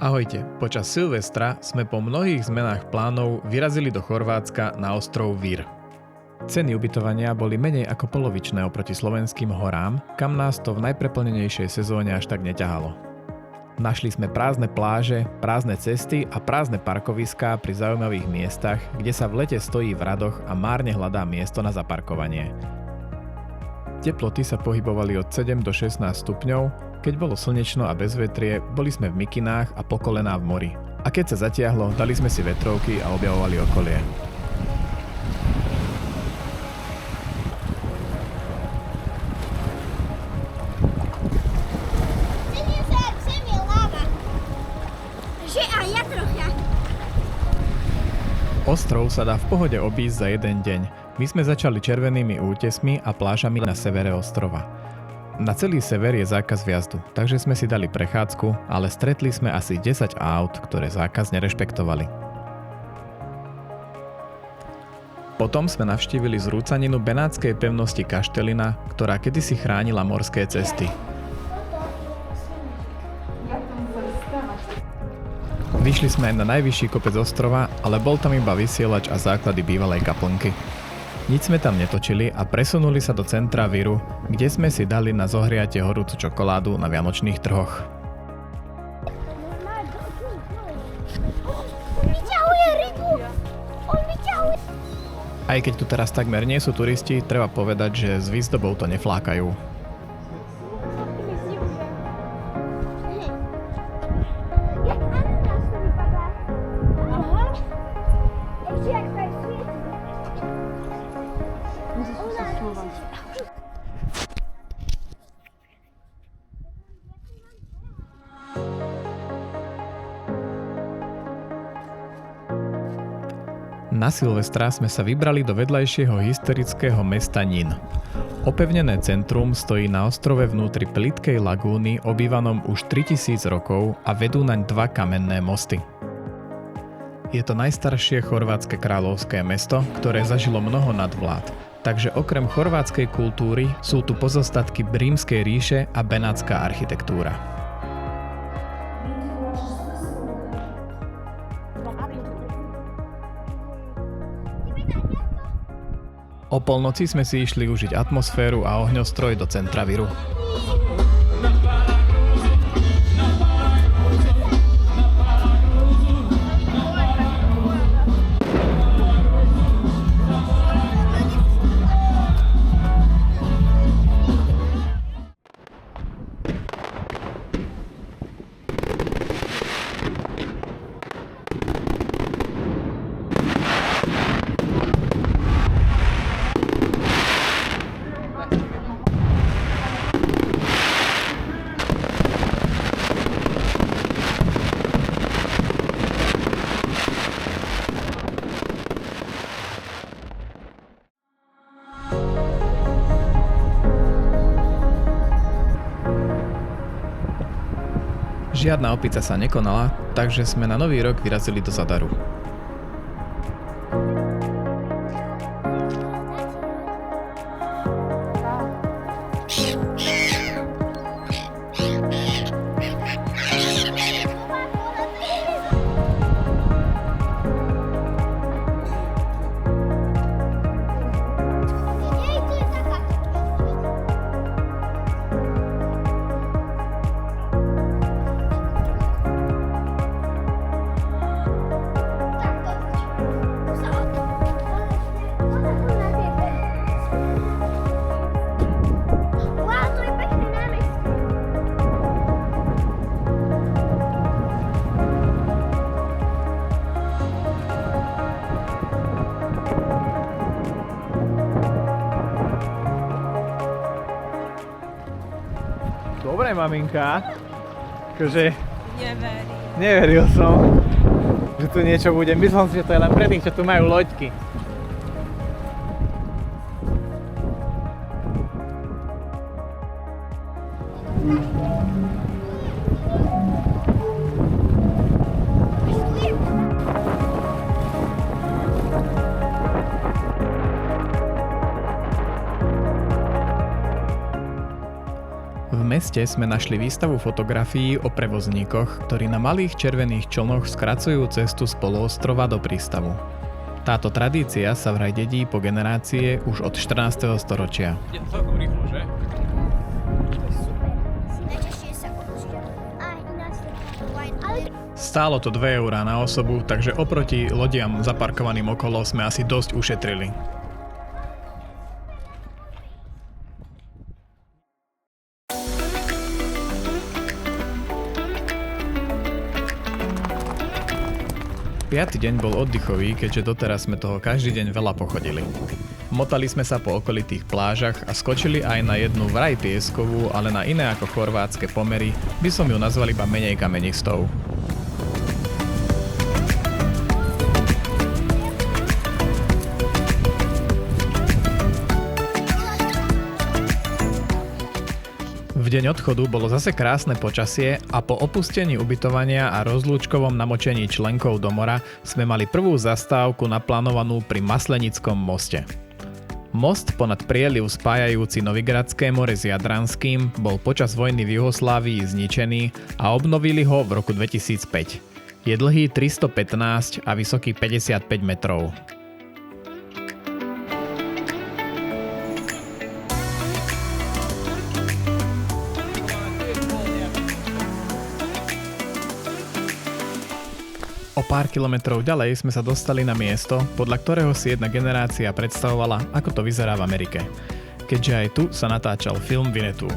Ahojte, počas Silvestra sme po mnohých zmenách plánov vyrazili do Chorvátska na ostrov Vir. Ceny ubytovania boli menej ako polovičné oproti slovenským horám, kam nás to v najpreplnenejšej sezóne až tak neťahalo. Našli sme prázdne pláže, prázdne cesty a prázdne parkoviská pri zaujímavých miestach, kde sa v lete stojí v radoch a márne hľadá miesto na zaparkovanie. Teploty sa pohybovali od 7 do 16 stupňov, keď bolo slnečno a bezvetrie, boli sme v mikinách a po kolená v mori. A keď sa zatiahlo, dali sme si vetrovky a objavovali okolie. Ostrov sa dá v pohode obísť za jeden deň. My sme začali červenými útesmi a plážami na severe ostrova. Na celý sever je zákaz vjazdu, takže sme si dali prechádzku, ale stretli sme asi 10 aut, ktoré zákaz nerešpektovali. Potom sme navštívili zrúcaninu benátskej pevnosti Kaštelina, ktorá kedysi chránila morské cesty. Vyšli sme aj na najvyšší kopec ostrova, ale bol tam iba vysielač a základy bývalej kaplnky. Nič sme tam netočili a presunuli sa do centra Viru, kde sme si dali na zohriate horúcu čokoládu na vianočných trhoch. Aj keď tu teraz takmer nie sú turisti, treba povedať, že s výzdobou to neflákajú. Na Silvestra sme sa vybrali do vedľajšieho historického mesta Nin. Opevnené centrum stojí na ostrove vnútri plytkej lagúny obývanom už 3000 rokov a vedú naň dva kamenné mosty. Je to najstaršie chorvátske kráľovské mesto, ktoré zažilo mnoho nadvlád, takže okrem chorvátskej kultúry sú tu pozostatky Rímskej ríše a benátska architektúra. O polnoci sme si išli užiť atmosféru a ohňostroj do centra Viru. Žiadna opica sa nekonala, takže sme na nový rok vyrazili do Zadaru. Dobre, maminka. Akože... Neveril som, že tu niečo bude. Myslel si, že to je len pre tých, čo tu majú loďky. V meste sme našli výstavu fotografií o prevozníkoch, ktorí na malých červených člnoch skracujú cestu z poloostrova do prístavu. Táto tradícia sa vraj dedí po generácie už od 14. storočia. Je to celkom rýchlo, že? Stálo to 2 eurá na osobu, takže oproti lodiam zaparkovaným okolo sme asi dosť ušetrili. Piaty deň bol oddychový, keďže doteraz sme toho každý deň veľa pochodili. Motali sme sa po okolitých plážach a skočili aj na jednu vraj pieskovú, ale na iné ako chorvátske pomery by som ju nazval iba menej kamenistou. V deň odchodu bolo zase krásne počasie a po opustení ubytovania a rozlúčkovom namočení členkov do mora sme mali prvú zastávku naplánovanú pri Maslenickom moste. Most ponad prieliv spájajúci Novigradské more s Jadranským bol počas vojny v Juhoslávii zničený a obnovili ho v roku 2005. Je dlhý 315 a vysoký 55 metrov. O pár kilometrov ďalej sme sa dostali na miesto, podľa ktorého si jedna generácia predstavovala, ako to vyzerá v Amerike. Keďže aj tu sa natáčal film Winnetou.